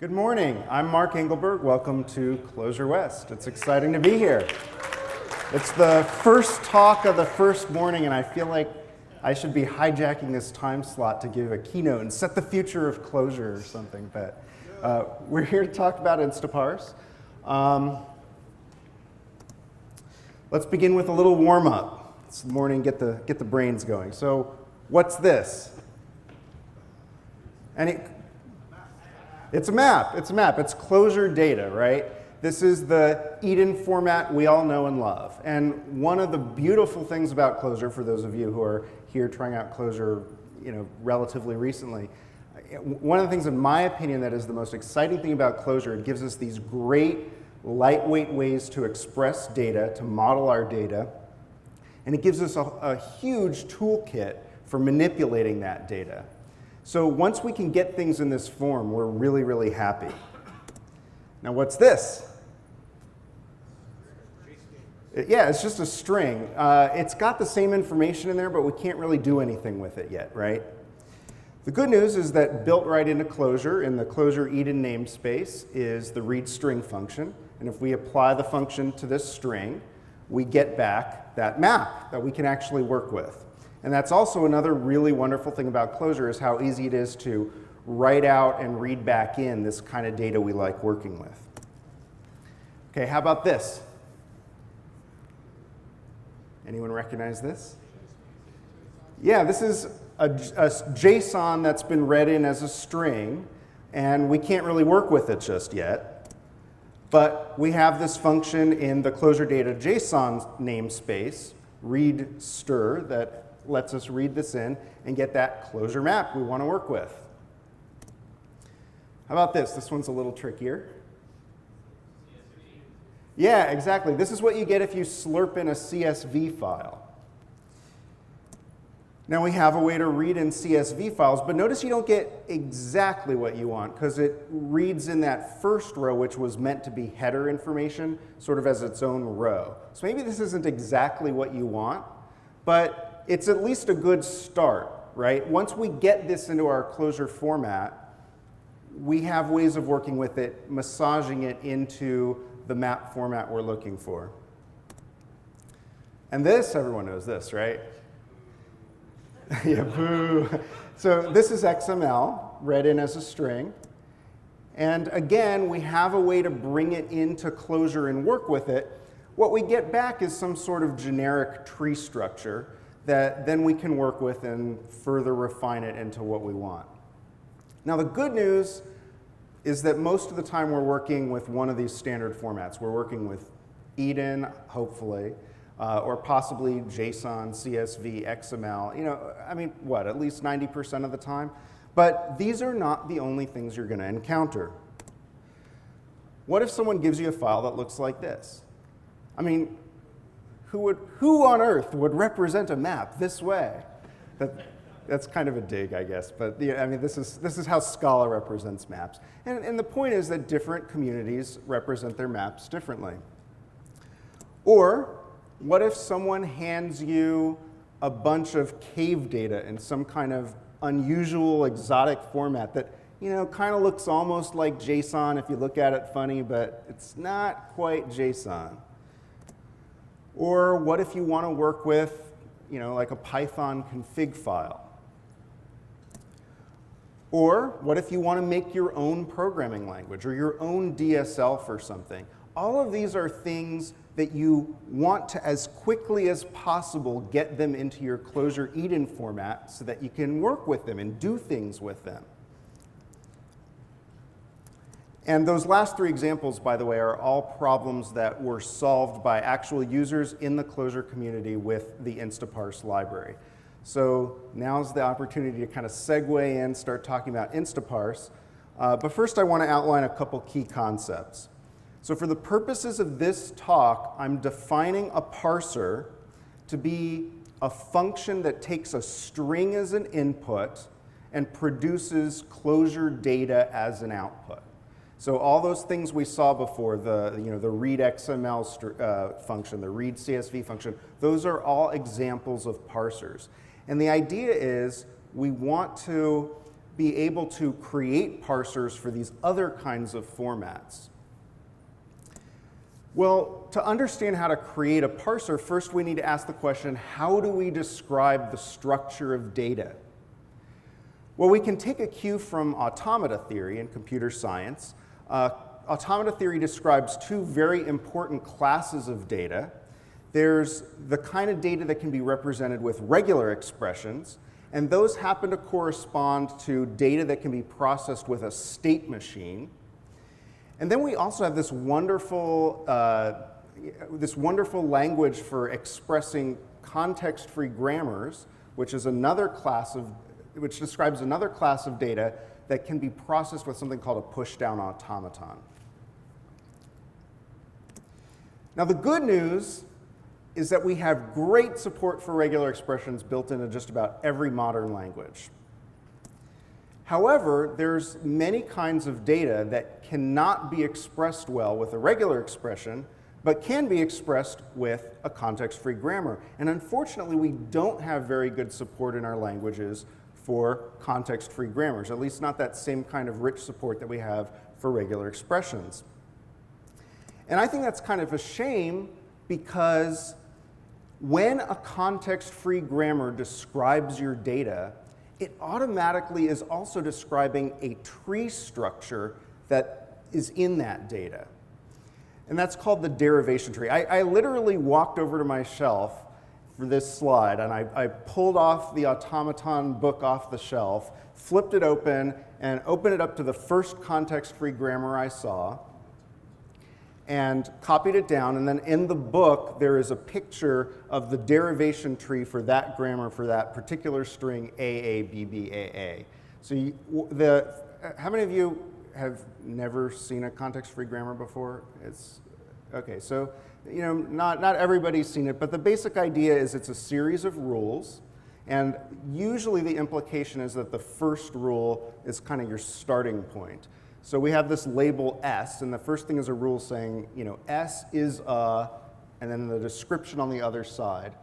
Good morning. I'm Mark Engelberg. Welcome to Clojure West. It's exciting to be here. It's the first talk of the first morning, and I feel like I should be hijacking this time slot to give a keynote and set the future of Clojure or something. But we're here to talk about Instaparse. Let's begin with a little warm-up. This morning, get the brains going. So, what's this? It's a map. It's Clojure data, right? This is the Eden format we all know and love. And one of the beautiful things about Clojure, for those of you who are here trying out Clojure, relatively recently, one of the things, in my opinion, that is the most exciting thing about Clojure, it gives us these great, lightweight ways to express data, to model our data, and it gives us a huge toolkit for manipulating that data. So once we can get things in this form, we're really, really happy. Now, what's this? Yeah, it's just a string. It's got the same information in there, but we can't really do anything with it yet, right? The good news is that built right into Clojure, in the Clojure Eden namespace, is the read string function. And if we apply the function to this string, we get back that map that we can actually work with. And that's also another really wonderful thing about Clojure, is how easy it is to write out and read back in this kind of data we like working with. Okay, how about this? Anyone recognize this? Yeah, this is a JSON that's been read in as a string, and we can't really work with it just yet. But we have this function in the Clojure data JSON namespace, read stir, that lets us read this in and get that Clojure map we want to work with. How about this? This one's a little trickier. Yeah, exactly. This is what you get if you slurp in a CSV file. Now we have a way to read in CSV files, but notice you don't get exactly what you want, because it reads in that first row, which was meant to be header information, sort of as its own row. So maybe this isn't exactly what you want, but it's at least a good start, right? Once we get this into our Clojure format, we have ways of working with it, massaging it into the map format we're looking for. And this, everyone knows this, right? Yeah, boo. So this is XML, read in as a string. And again, we have a way to bring it into Clojure and work with it. What we get back is some sort of generic tree structure that then we can work with and further refine it into what we want. Now, the good news is that most of the time we're working with one of these standard formats. We're working with Eden, hopefully, or possibly JSON, CSV, XML, at least 90% of the time. But these are not the only things you're going to encounter. What if someone gives you a file that looks like this? Who on earth would represent a map this way? That's kind of a dig, I guess. But this is how Scala represents maps. And the point is that different communities represent their maps differently. Or what if someone hands you a bunch of cave data in some kind of unusual, exotic format that kind of looks almost like JSON if you look at it funny, but it's not quite JSON? Or what if you want to work with, like a Python config file? Or what if you want to make your own programming language or your own DSL for something? All of these are things that you want to, as quickly as possible, get them into your Clojure Eden format so that you can work with them and do things with them. And those last three examples, by the way, are all problems that were solved by actual users in the Clojure community with the Instaparse library. So now's the opportunity to kind of segue in, start talking about Instaparse. But first, I want to outline a couple key concepts. So for the purposes of this talk, I'm defining a parser to be a function that takes a string as an input and produces Clojure data as an output. So all those things we saw before, the read XML function, the read CSV function, those are all examples of parsers. And the idea is we want to be able to create parsers for these other kinds of formats? Well, to understand how to create a parser, first we need to ask the question, how do we describe the structure of data? Well, we can take a cue from automata theory in computer science. Automata theory describes two very important classes of data. There's the kind of data that can be represented with regular expressions, and those happen to correspond to data that can be processed with a state machine. And then we also have this wonderful language for expressing context-free grammars, which describes another class of data that can be processed with something called a push-down automaton. Now, the good news is that we have great support for regular expressions built into just about every modern language. However, there's many kinds of data that cannot be expressed well with a regular expression, but can be expressed with a context-free grammar. And unfortunately, we don't have very good support in our languages for context-free grammars, at least not that same kind of rich support that we have for regular expressions. And I think that's kind of a shame, because when a context-free grammar describes your data, it automatically is also describing a tree structure that is in that data. And that's called the derivation tree. I literally walked over to my shelf for this slide, and I pulled off the automaton book off the shelf, flipped it open, and opened it up to the first context-free grammar I saw, and copied it down. And then in the book, there is a picture of the derivation tree for that grammar for that particular string AABBAA. So how many of you have never seen a context-free grammar before? Okay, so not everybody's seen it, but the basic idea is it's a series of rules, and usually the implication is that the first rule is kind of your starting point. So we have this label S, and the first thing is a rule saying, S is a, and then the description on the other side.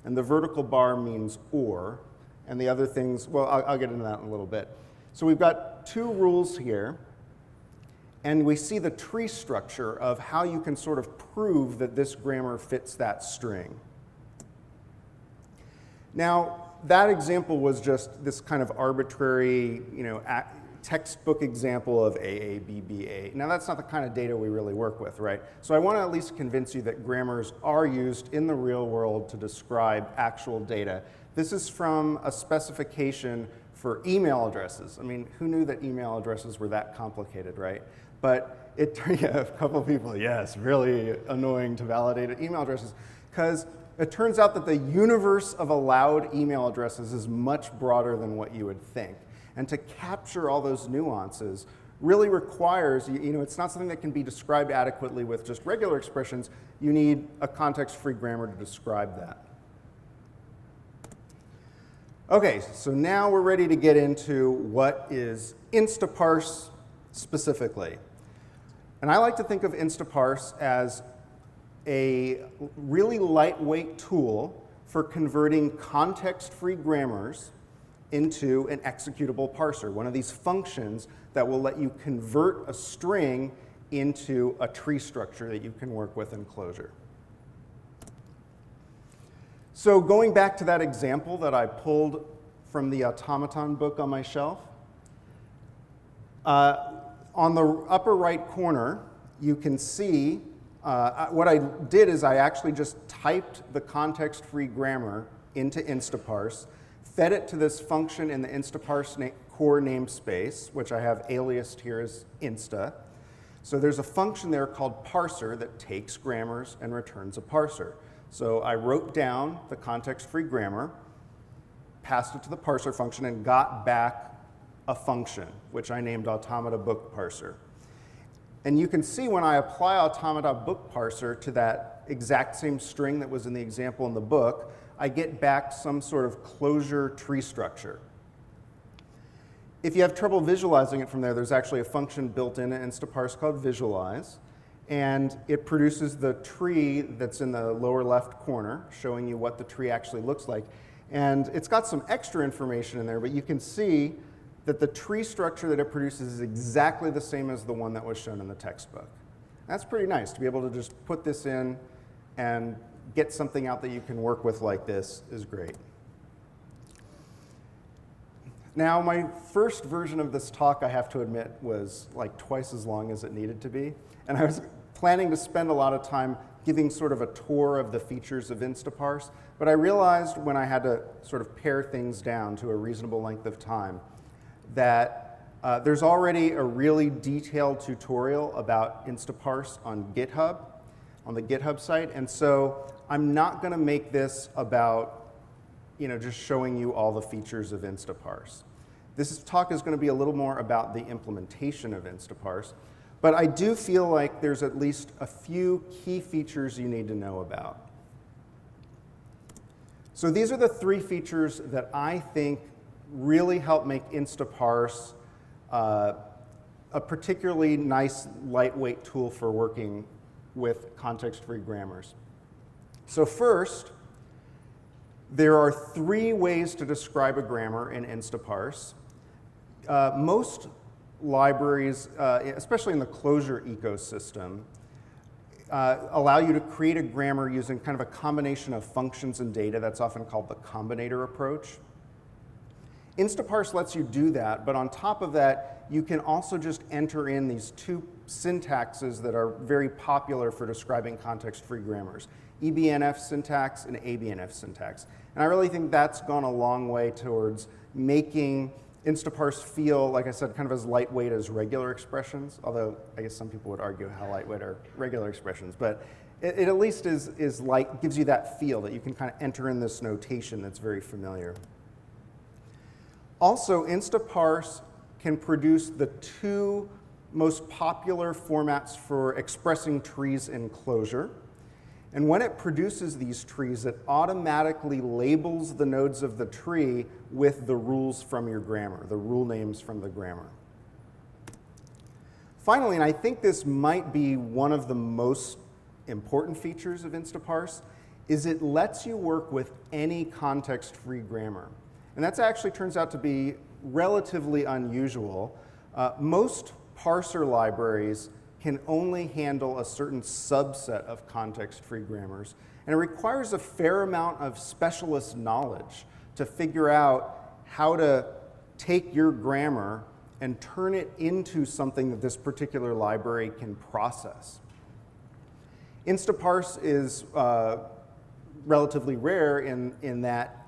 And the vertical bar means or, and the other things, well, I'll get into that in a little bit. So we've got two rules here, and we see the tree structure of how you can sort of prove that this grammar fits that string. Now, that example was just this kind of arbitrary, textbook example of AABBA. Now, that's not the kind of data we really work with, right? So I want to at least convince you that grammars are used in the real world to describe actual data. This is from a specification for email addresses. I mean, who knew that email addresses were that complicated, right? But a couple of people, yes, really annoying to validate email addresses, because it turns out that the universe of allowed email addresses is much broader than what you would think. And to capture all those nuances really requires, it's not something that can be described adequately with just regular expressions. You need a context-free grammar to describe that. Okay, so now we're ready to get into what is Instaparse specifically. And I like to think of Instaparse as a really lightweight tool for converting context-free grammars into an executable parser, one of these functions that will let you convert a string into a tree structure that you can work with in Clojure. So going back to that example that I pulled from the automaton book on my shelf, on the upper right corner, you can see what I did is I actually just typed the context-free grammar into Instaparse, fed it to this function in the Instaparse core namespace, which I have aliased here as Insta. So there's a function there called parser that takes grammars and returns a parser. So I wrote down the context-free grammar, passed it to the parser function, and got back a function, which I named automata book parser. And you can see when I apply automata book parser to that exact same string that was in the example in the book, I get back some sort of Clojure tree structure. If you have trouble visualizing it from there, there's actually a function built in Instaparse called visualize, and it produces the tree that's in the lower left corner, showing you what the tree actually looks like. And it's got some extra information in there, but you can see that the tree structure that it produces is exactly the same as the one that was shown in the textbook. That's pretty nice to be able to just put this in and get something out that you can work with like this is great. Now, my first version of this talk, I have to admit, was like twice as long as it needed to be. And I was planning to spend a lot of time giving sort of a tour of the features of Instaparse. But I realized when I had to sort of pare things down to a reasonable length of time that there's already a really detailed tutorial about Instaparse on GitHub, on the GitHub site. And so I'm not going to make this about just showing you all the features of Instaparse. This talk is going to be a little more about the implementation of Instaparse, but I do feel like there's at least a few key features you need to know about. So these are the 3 features that I think really help make Instaparse a particularly nice, lightweight tool for working with context-free grammars. So first, there are 3 ways to describe a grammar in Instaparse. Most libraries, especially in the Clojure ecosystem, allow you to create a grammar using kind of a combination of functions and data. That's often called the combinator approach. Instaparse lets you do that, but on top of that, you can also just enter in these 2 syntaxes that are very popular for describing context-free grammars: EBNF syntax and ABNF syntax. And I really think that's gone a long way towards making Instaparse feel, like I said, kind of as lightweight as regular expressions, although I guess some people would argue how lightweight are regular expressions. But it at least is like, gives you that feel that you can kind of enter in this notation that's very familiar. Also, Instaparse can produce the 2 most popular formats for expressing trees in Clojure. And when it produces these trees, it automatically labels the nodes of the tree with the rules from your grammar, the rule names from the grammar. Finally, and I think this might be one of the most important features of Instaparse, is it lets you work with any context-free grammar. And that actually turns out to be relatively unusual. Most parser libraries can only handle a certain subset of context-free grammars. And it requires a fair amount of specialist knowledge to figure out how to take your grammar and turn it into something that this particular library can process. Instaparse is relatively rare in that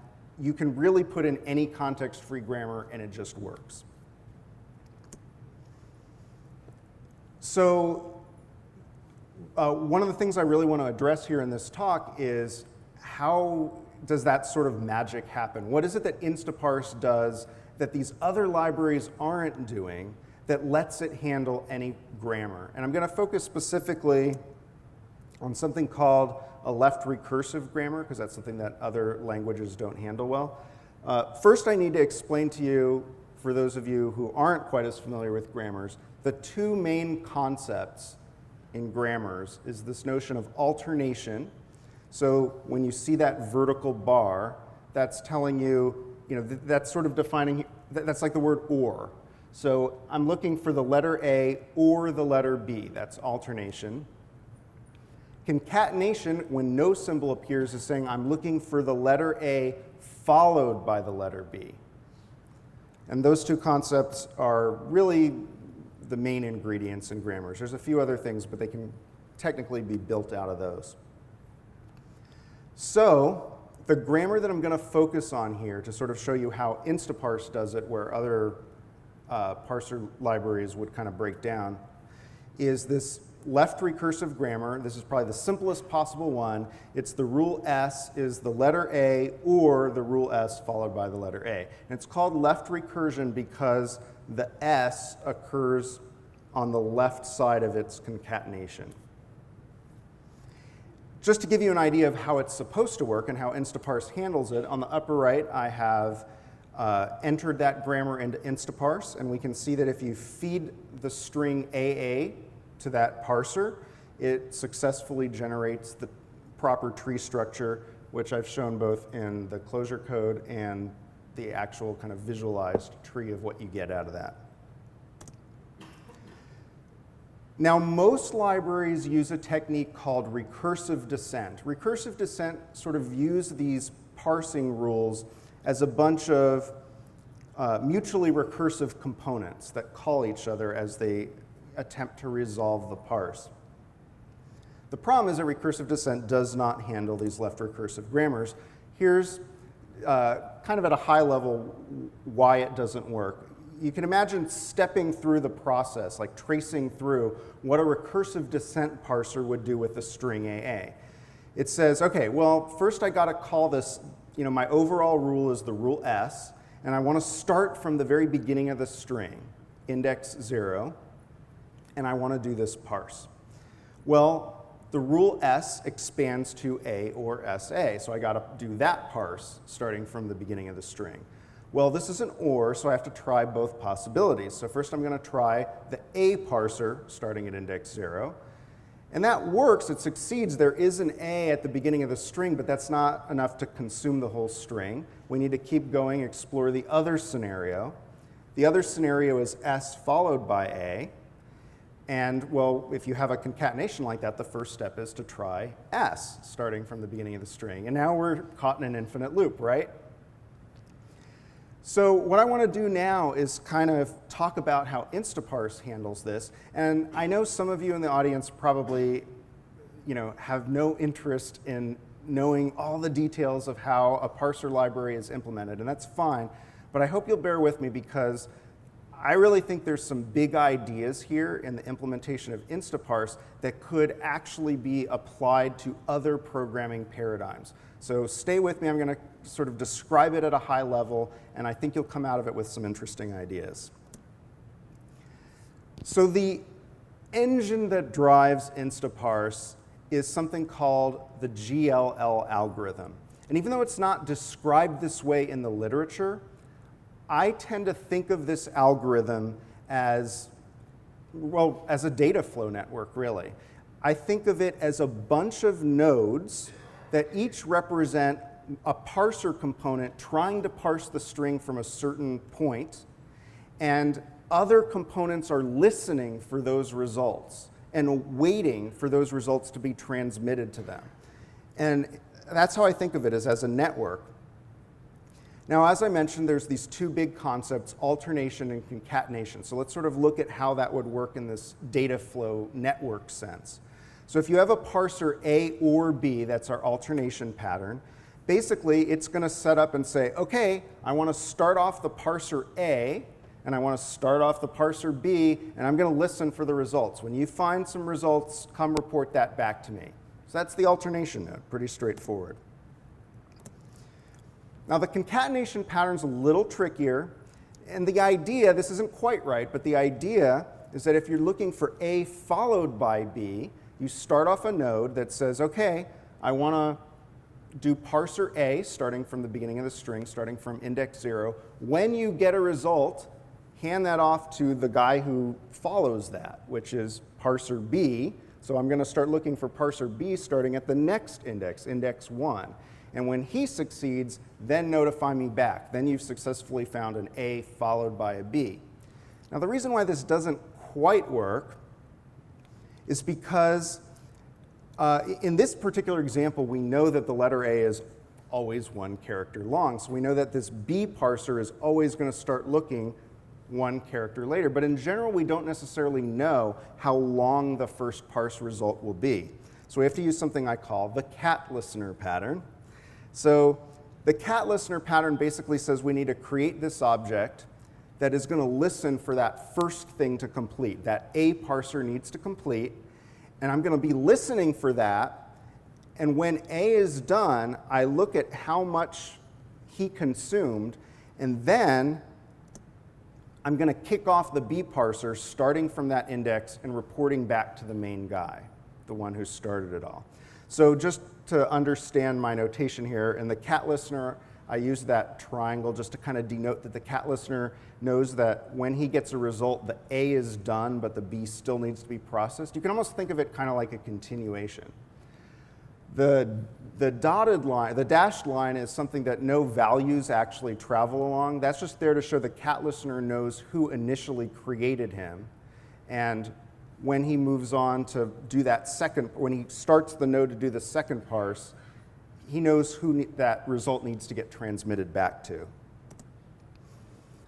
you can really put in any context-free grammar and it just works. So one of the things I really want to address here in this talk is how does that sort of magic happen? What is it that Instaparse does that these other libraries aren't doing that lets it handle any grammar? And I'm going to focus specifically on something called a left recursive grammar, because that's something that other languages don't handle well. First, I need to explain to you, for those of you who aren't quite as familiar with grammars, the 2 main concepts in grammars is this notion of alternation. So when you see that vertical bar, that's telling you, that's sort of defining, that's like the word or. So I'm looking for the letter A or the letter B. That's alternation. Concatenation, when no symbol appears, is saying I'm looking for the letter A followed by the letter B. And those 2 concepts are really the main ingredients in grammars. There's a few other things, but they can technically be built out of those. So the grammar that I'm going to focus on here to sort of show you how Instaparse does it, where other parser libraries would kind of break down, is this left recursive grammar. This is probably the simplest possible one. It's the rule S is the letter A or the rule S followed by the letter A. And it's called left recursion because the S occurs on the left side of its concatenation. Just to give you an idea of how it's supposed to work and how Instaparse handles it, on the upper right I have entered that grammar into Instaparse, and we can see that if you feed the string AA to that parser, it successfully generates the proper tree structure, which I've shown both in the Clojure code and the actual kind of visualized tree of what you get out of that. Now, most libraries use a technique called recursive descent. Recursive descent sort of views these parsing rules as a bunch of mutually recursive components that call each other as they attempt to resolve the parse. The problem is that recursive descent does not handle these left recursive grammars. Here's kind of at a high level why it doesn't work. You can imagine stepping through the process, like tracing through what a recursive descent parser would do with the string AA. It says, okay, well, first I got to call this, my overall rule is the rule S, and I want to start from the very beginning of the string, index 0, and I want to do this parse. Well, the rule S expands to A or SA, so I got to do that parse starting from the beginning of the string. Well, this is an OR, so I have to try both possibilities. So first I'm going to try the A parser starting at index 0. And that works, it succeeds. There is an A at the beginning of the string, but that's not enough to consume the whole string. We need to keep going, explore the other scenario. The other scenario is S followed by A. And, well, if you have a concatenation like that, the first step is to try S, starting from the beginning of the string. And now we're caught in an infinite loop, right? So what I want to do now is kind of talk about how Instaparse handles this. And I know some of you in the audience probably, have no interest in knowing all the details of how a parser library is implemented, and that's fine. But I hope you'll bear with me because I really think there's some big ideas here in the implementation of Instaparse that could actually be applied to other programming paradigms. So stay with me. I'm going to sort of describe it at a high level, and I think you'll come out of it with some interesting ideas. So the engine that drives Instaparse is something called the GLL algorithm. And even though it's not described this way in the literature, I tend to think of this algorithm as a data flow network, really. I think of it as a bunch of nodes that each represent a parser component trying to parse the string from a certain point, and other components are listening for those results and waiting for those results to be transmitted to them. And that's how I think of it, as a network. Now, as I mentioned, there's these two big concepts, alternation and concatenation. So let's sort of look at how that would work in this data flow network sense. So if you have a parser A or B, that's our alternation pattern, basically it's going to set up and say, okay, I want to start off the parser A, and I want to start off the parser B, and I'm going to listen for the results. When you find some results, come report that back to me. So that's the alternation node, pretty straightforward. Now the concatenation pattern's a little trickier, and the idea, this isn't quite right, but the idea is that if you're looking for A followed by B, you start off a node that says, okay, I want to do parser A, starting from the beginning of the string, starting from index 0. When you get a result, hand that off to the guy who follows that, which is parser B. So I'm going to start looking for parser B starting at the next index, index 1. And when he succeeds, then notify me back. Then you've successfully found an A followed by a B. Now the reason why this doesn't quite work is because in this particular example, we know that the letter A is always one character long. So we know that this B parser is always going to start looking one character later. But in general, we don't necessarily know how long the first parse result will be. So we have to use something I call the cat listener pattern. So the cat listener pattern basically says we need to create this object that is going to listen for that first thing to complete. That A parser needs to complete, and I'm going to be listening for that. And when A is done, I look at how much he consumed, and then I'm going to kick off the B parser starting from that index and reporting back to the main guy, the one who started it all. So just to understand my notation here, in the cat listener, I use that triangle just to kind of denote that the cat listener knows that when he gets a result, the A is done, but the B still needs to be processed. You can almost think of it kind of like a continuation. The dotted line, the dashed line is something that no values actually travel along. That's just there to show the cat listener knows who initially created him. And when he moves on to do that when he starts the node to do the second parse, he knows who that result needs to get transmitted back to.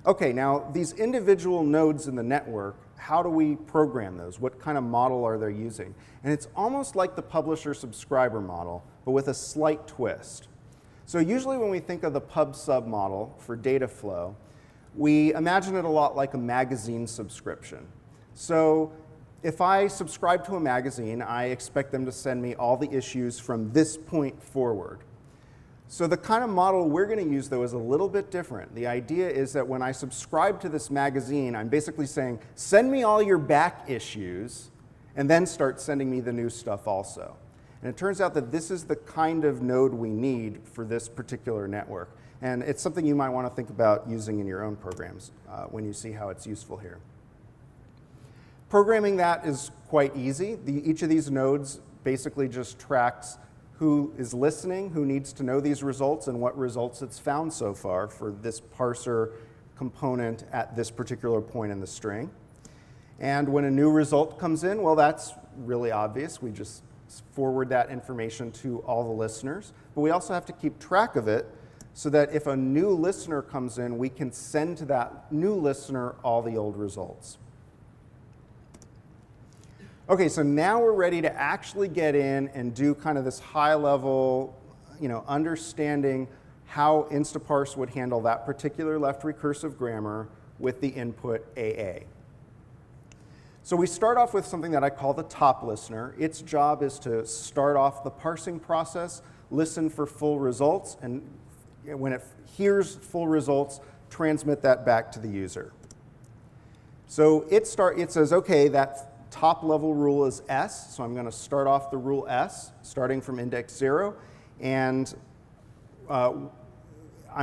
Okay, now these individual nodes in the network, how do we program those? What kind of model are they using? And it's almost like the publisher-subscriber model, but with a slight twist. So usually when we think of the pub-sub model for data flow, we imagine it a lot like a magazine subscription. So if I subscribe to a magazine, I expect them to send me all the issues from this point forward. So the kind of model we're going to use, though, is a little bit different. The idea is that when I subscribe to this magazine, I'm basically saying, send me all your back issues, and then start sending me the new stuff also. And it turns out that this is the kind of node we need for this particular network. And it's something you might want to think about using in your own programs when you see how it's useful here. Programming that is quite easy. Each of these nodes basically just tracks who is listening, who needs to know these results, and what results it's found so far for this parser component at this particular point in the string. And when a new result comes in, well, that's really obvious. We just forward that information to all the listeners. But we also have to keep track of it so that if a new listener comes in, we can send to that new listener all the old results. Okay, so now we're ready to actually get in and do kind of this high-level, understanding how Instaparse would handle that particular left recursive grammar with the input AA. So we start off with something that I call the top listener. Its job is to start off the parsing process, listen for full results, and when it hears full results, transmit that back to the user. So it says, okay, that top level rule is S, so I'm going to start off the rule S, starting from index 0, and I'm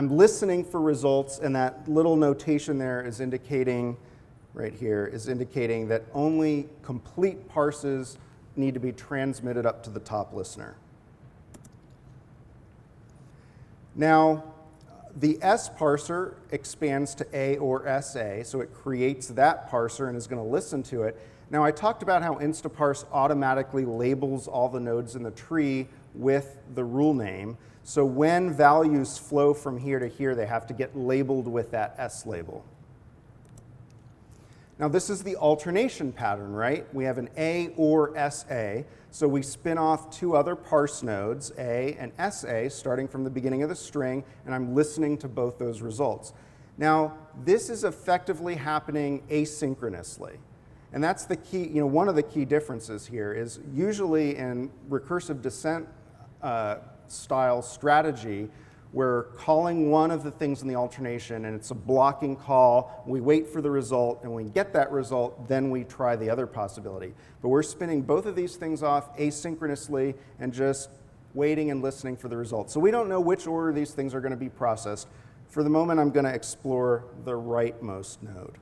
listening for results, and that little notation there is indicating, right here, is indicating that only complete parses need to be transmitted up to the top listener. Now, the S parser expands to A or SA, so it creates that parser and is going to listen to it. Now, I talked about how Instaparse automatically labels all the nodes in the tree with the rule name. So when values flow from here to here, they have to get labeled with that S label. Now, this is the alternation pattern, right? We have an A or SA. So we spin off two other parse nodes, A and SA, starting from the beginning of the string, and I'm listening to both those results. Now, this is effectively happening asynchronously. And that's the key, one of the key differences here is usually in recursive descent style strategy, we're calling one of the things in the alternation and it's a blocking call. We wait for the result, and when we get that result, then we try the other possibility. But we're spinning both of these things off asynchronously and just waiting and listening for the result. So we don't know which order these things are going to be processed. For the moment, I'm going to explore the rightmost node.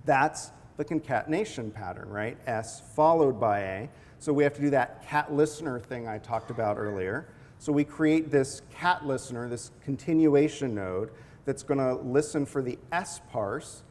That's the concatenation pattern, right? S followed by A. So we have to do that cat listener thing I talked about earlier. So we create this cat listener, this continuation node, that's going to listen for the S parse,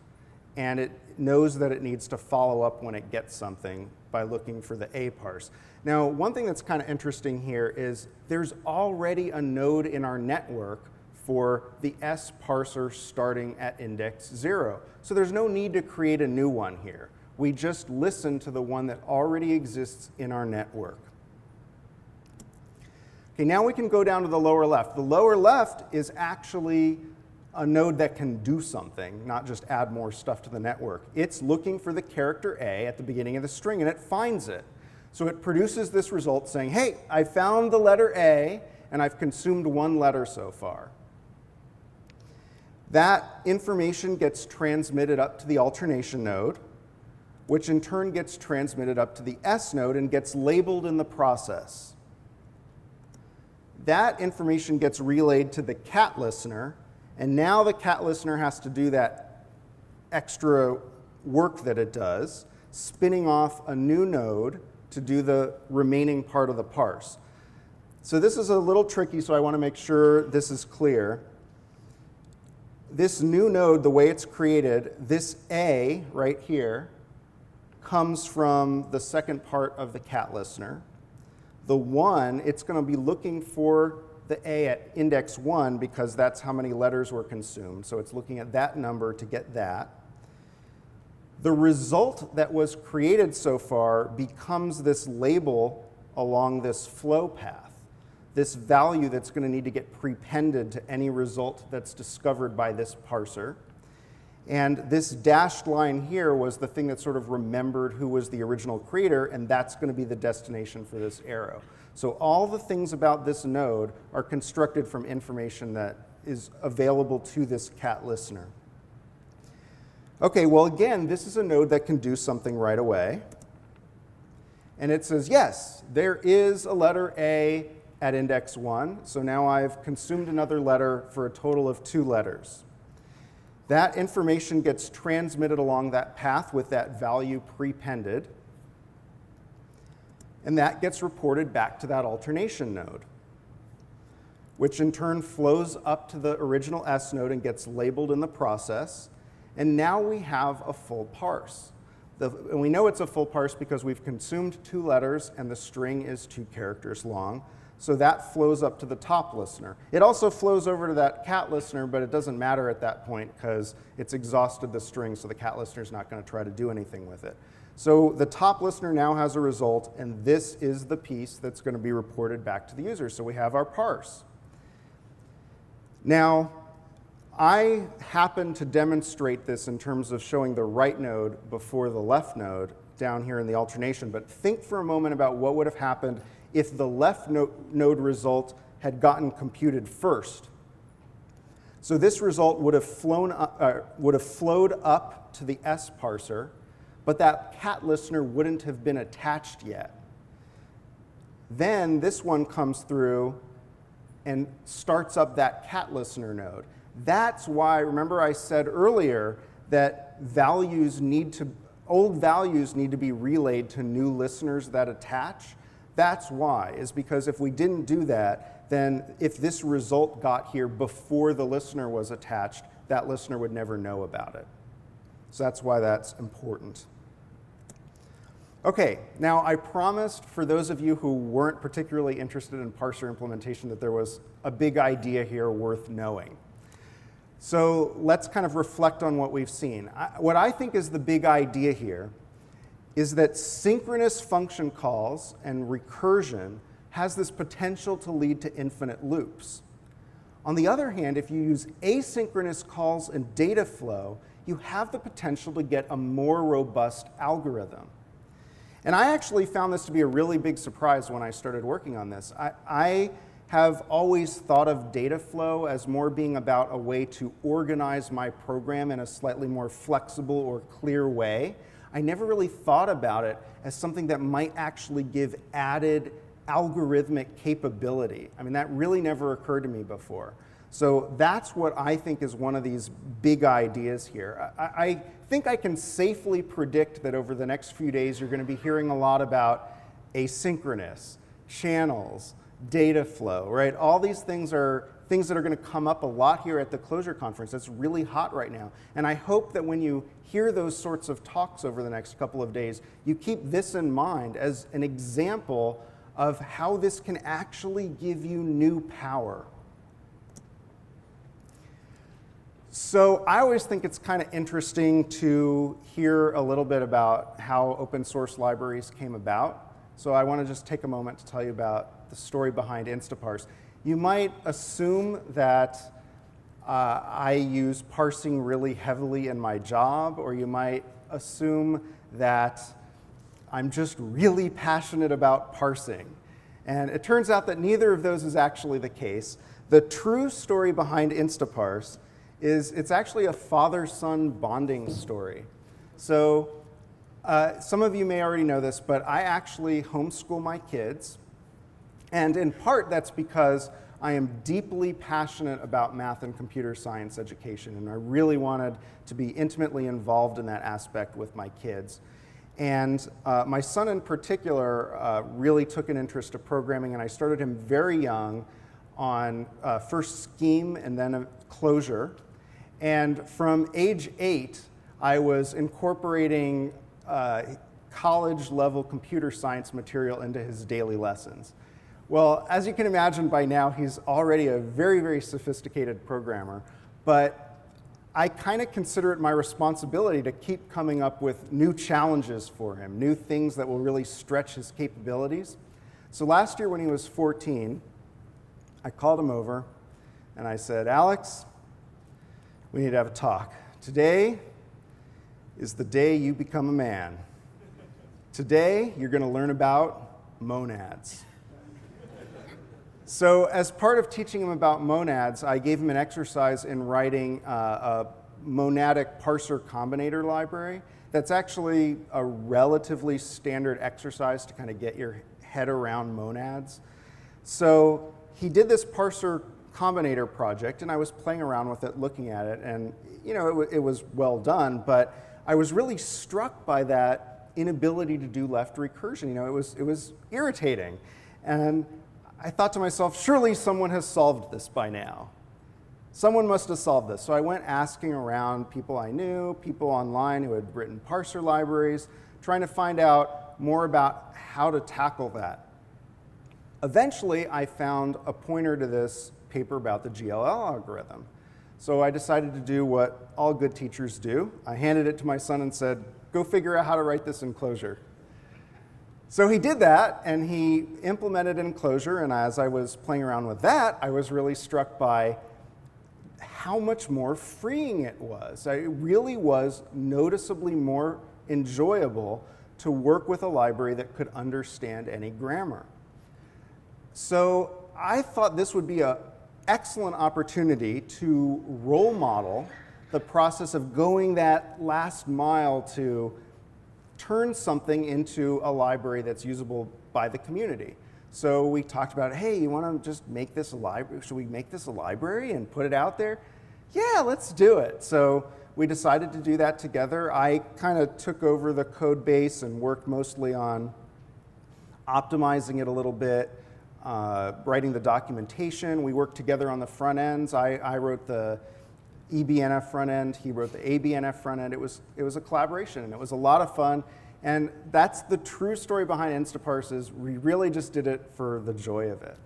and it knows that it needs to follow up when it gets something by looking for the A parse. Now, one thing that's kind of interesting here is there's already a node in our network for the S parser starting at index 0. So there's no need to create a new one here. We just listen to the one that already exists in our network. Okay, now we can go down to the lower left. The lower left is actually a node that can do something, not just add more stuff to the network. It's looking for the character A at the beginning of the string, and it finds it. So it produces this result saying, hey, I found the letter A, and I've consumed one letter so far. That information gets transmitted up to the alternation node, which in turn gets transmitted up to the S node and gets labeled in the process. That information gets relayed to the cat listener, and now the cat listener has to do that extra work that it does, spinning off a new node to do the remaining part of the parse. So this is a little tricky, so I want to make sure this is clear. This new node, the way it's created, this A right here comes from the second part of the cat listener. The 1, it's going to be looking for the A at index 1 because that's how many letters were consumed. So it's looking at that number to get that. The result that was created so far becomes this label along this flow path, this value that's going to need to get prepended to any result that's discovered by this parser. And this dashed line here was the thing that sort of remembered who was the original creator, and that's going to be the destination for this arrow. So all the things about this node are constructed from information that is available to this cat listener. Okay, well again, this is a node that can do something right away. And it says, yes, there is a letter A at index 1, so now I've consumed another letter for a total of 2 letters. That information gets transmitted along that path with that value prepended, and that gets reported back to that alternation node, which in turn flows up to the original S node and gets labeled in the process, and now we have a full parse. And we know it's a full parse because we've consumed 2 letters and the string is 2 characters long. So that flows up to the top listener. It also flows over to that cat listener, but it doesn't matter at that point because it's exhausted the string, so the cat listener is not going to try to do anything with it. So the top listener now has a result, and this is the piece that's going to be reported back to the user. So we have our parse. Now, I happen to demonstrate this in terms of showing the right node before the left node down here in the alternation, but think for a moment about what would have happened if the left node result had gotten computed first. So this result would have flowed up to the S parser, but that cat listener wouldn't have been attached yet. Then this one comes through and starts up that cat listener node. That's why, remember I said earlier that old values need to be relayed to new listeners that attach. That's why, is because if we didn't do that, then if this result got here before the listener was attached, that listener would never know about it. So that's why that's important. Okay, now I promised for those of you who weren't particularly interested in parser implementation that there was a big idea here worth knowing. So let's kind of reflect on what we've seen. What I think is the big idea here is that synchronous function calls and recursion has this potential to lead to infinite loops. On the other hand, if you use asynchronous calls and data flow, you have the potential to get a more robust algorithm. And I actually found this to be a really big surprise when I started working on this. I have always thought of data flow as more being about a way to organize my program in a slightly more flexible or clear way. I never really thought about it as something that might actually give added algorithmic capability. I mean, that really never occurred to me before. So that's what I think is one of these big ideas here. I think I can safely predict that over the next few days you're going to be hearing a lot about asynchronous, channels, data flow, right? All these things are things that are going to come up a lot here at the Clojure conference. That's really hot right now. And I hope that when you hear those sorts of talks over the next couple of days, you keep this in mind as an example of how this can actually give you new power. So I always think it's kind of interesting to hear a little bit about how open source libraries came about. So I want to just take a moment to tell you about the story behind Instaparse. You might assume that I use parsing really heavily in my job, or you might assume that I'm just really passionate about parsing. And it turns out that neither of those is actually the case. The true story behind Instaparse is it's actually a father-son bonding story. So some of you may already know this, but I actually homeschool my kids. And in part, that's because I am deeply passionate about math and computer science education, and I really wanted to be intimately involved in that aspect with my kids. And my son in particular really took an interest to programming, and I started him very young on first Scheme and then Clojure. And from age 8, I was incorporating college-level computer science material into his daily lessons. Well, as you can imagine by now, he's already a very, very sophisticated programmer, but I kind of consider it my responsibility to keep coming up with new challenges for him, new things that will really stretch his capabilities. So last year when he was 14, I called him over and I said, Alex, we need to have a talk. Today is the day you become a man. Today, you're going to learn about monads. So as part of teaching him about monads, I gave him an exercise in writing a monadic parser combinator library. That's actually a relatively standard exercise to kind of get your head around monads. So he did this parser combinator project, and I was playing around with it, looking at it, and it was well done, but I was really struck by that inability to do left recursion. It was irritating. And I thought to myself, surely someone has solved this by now. Someone must have solved this. So I went asking around people I knew, people online who had written parser libraries, trying to find out more about how to tackle that. Eventually, I found a pointer to this paper about the GLL algorithm. So I decided to do what all good teachers do. I handed it to my son and said, go figure out how to write this in Clojure. So he did that, and he implemented it in Clojure, and as I was playing around with that, I was really struck by how much more freeing it was. It really was noticeably more enjoyable to work with a library that could understand any grammar. So I thought this would be an excellent opportunity to role model the process of going that last mile to turn something into a library that's usable by the community. So we talked about, hey, you want to just make this a library? Should we make this a library and put it out there? Yeah, let's do it. So we decided to do that together. I kind of took over the code base and worked mostly on optimizing it a little bit, writing the documentation. We worked together on the front ends. I wrote the eBNF front end, he wrote the ABNF front end. It was a collaboration, and it was a lot of fun. And that's the true story behind Instaparse, is we really just did it for the joy of it.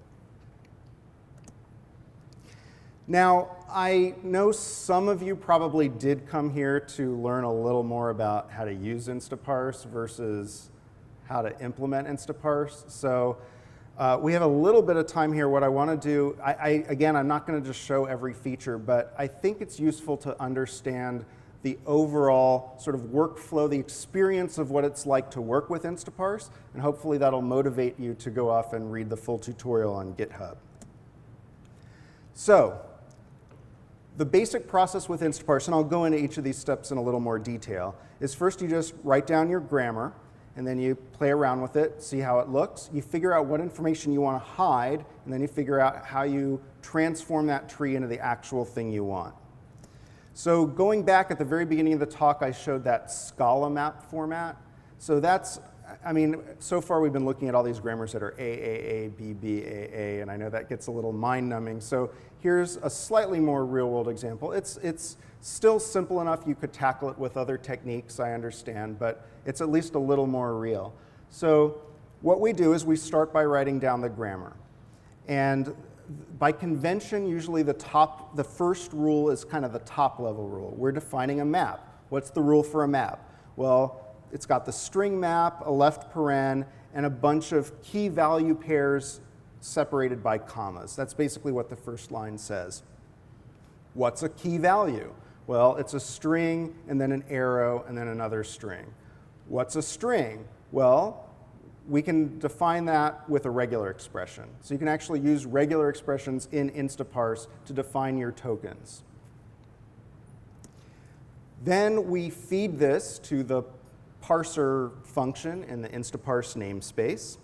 Now, I know some of you probably did come here to learn a little more about how to use Instaparse versus how to implement Instaparse. So we have a little bit of time here. What I want to do, again, I'm not going to just show every feature, but I think it's useful to understand the overall sort of workflow, the experience of what it's like to work with Instaparse, and hopefully that'll motivate you to go off and read the full tutorial on GitHub. So the basic process with Instaparse, and I'll go into each of these steps in a little more detail, is first you just write down your grammar, and then you play around with it, see how it looks. You figure out what information you want to hide, and then you figure out how you transform that tree into the actual thing you want. So going back at the very beginning of the talk, I showed that Scala map format. So that's, I mean, so far we've been looking at all these grammars that are A, B, B, A, and I know that gets a little mind-numbing. So here's a slightly more real-world example. It's still simple enough you could tackle it with other techniques, I understand, but it's at least a little more real. So what we do is we start by writing down the grammar. And by convention, usually the first rule is kind of the top level rule. We're defining a map. What's the rule for a map? Well, it's got the string map, a left paren, and a bunch of key value pairs separated by commas. That's basically what the first line says. What's a key value? Well, it's a string, and then an arrow, and then another string. What's a string? Well, we can define that with a regular expression. So you can actually use regular expressions in Instaparse to define your tokens. Then we feed this to the parser function in the Instaparse namespace.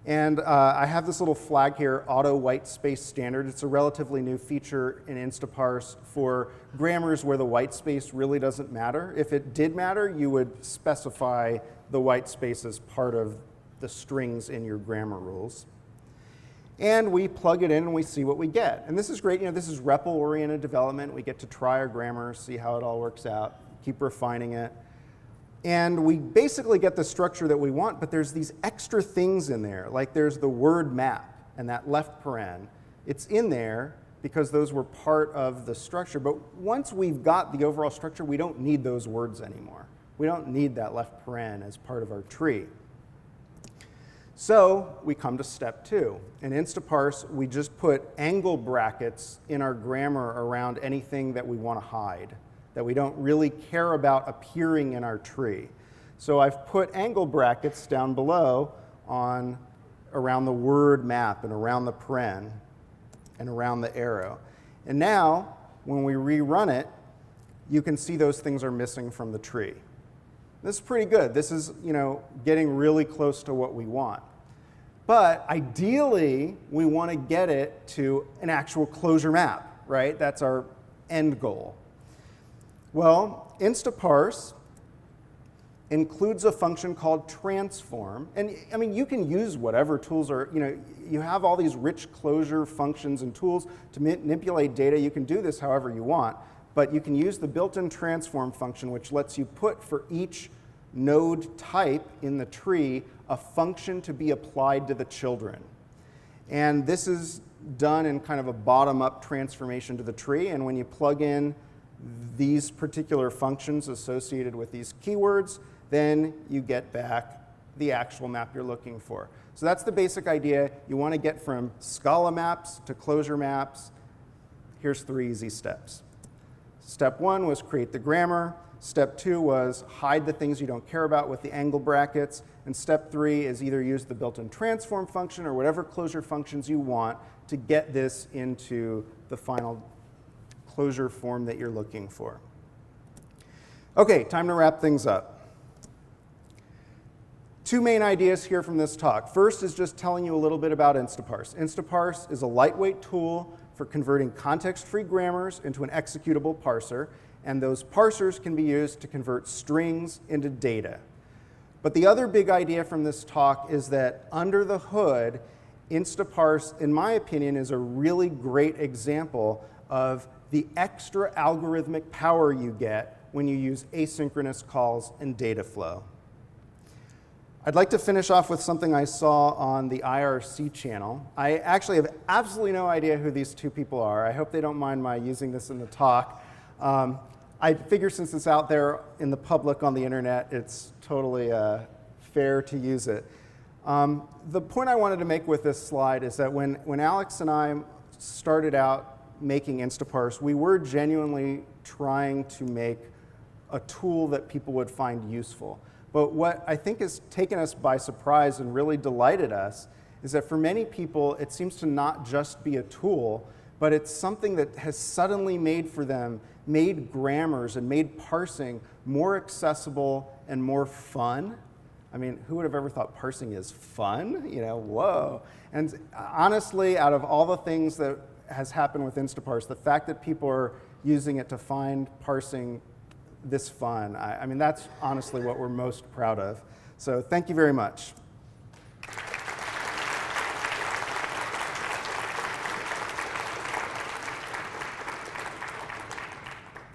And I have this little flag here, auto white space standard. It's a relatively new feature in Instaparse for grammars where the white space really doesn't matter. If it did matter, you would specify the white space as part of the strings in your grammar rules. And we plug it in and we see what we get. And this is great. This is REPL-oriented development. We get to try our grammar, see how it all works out, keep refining it. And we basically get the structure that we want, but there's these extra things in there. Like there's the word map and that left paren. It's in there because those were part of the structure. But once we've got the overall structure, we don't need those words anymore. We don't need that left paren as part of our tree. So we come to step 2. In Instaparse, we just put angle brackets in our grammar around anything that we want to hide, that we don't really care about appearing in our tree. So I've put angle brackets down below around the word map and around the paren and around the arrow. And now, when we rerun it, you can see those things are missing from the tree. This is pretty good. This is, getting really close to what we want. But ideally, we want to get it to an actual Clojure map, right? That's our end goal. Well, Instaparse includes a function called transform. And you can use whatever tools are, you have all these rich Clojure functions and tools to manipulate data. You can do this however you want. But you can use the built-in transform function, which lets you put for each node type in the tree a function to be applied to the children. And this is done in kind of a bottom-up transformation to the tree. And when you plug in these particular functions associated with these keywords, then you get back the actual map you're looking for. So that's the basic idea. You want to get from Scala maps to Clojure maps. Here's 3 easy steps. Step 1 was create the grammar. Step 2 was hide the things you don't care about with the angle brackets. And step 3 is either use the built-in transform function or whatever Clojure functions you want to get this into the final Clojure form that you're looking for. Okay, time to wrap things up. 2 main ideas here from this talk. First is just telling you a little bit about Instaparse. Instaparse is a lightweight tool for converting context-free grammars into an executable parser, and those parsers can be used to convert strings into data. But the other big idea from this talk is that under the hood, Instaparse, in my opinion, is a really great example of the extra algorithmic power you get when you use asynchronous calls and data flow. I'd like to finish off with something I saw on the IRC channel. I actually have absolutely no idea who these 2 people are. I hope they don't mind my using this in the talk. I figure since it's out there in the public on the internet, it's totally fair to use it. The point I wanted to make with this slide is that when Alex and I started out making Instaparse, we were genuinely trying to make a tool that people would find useful. But what I think has taken us by surprise and really delighted us is that for many people, it seems to not just be a tool, but it's something that has suddenly made grammars and made parsing more accessible and more fun. I mean, who would have ever thought parsing is fun? Whoa. And honestly, out of all the things that has happened with Instaparse, the fact that people are using it to find parsing this fun, I mean, that's honestly what we're most proud of. So thank you very much.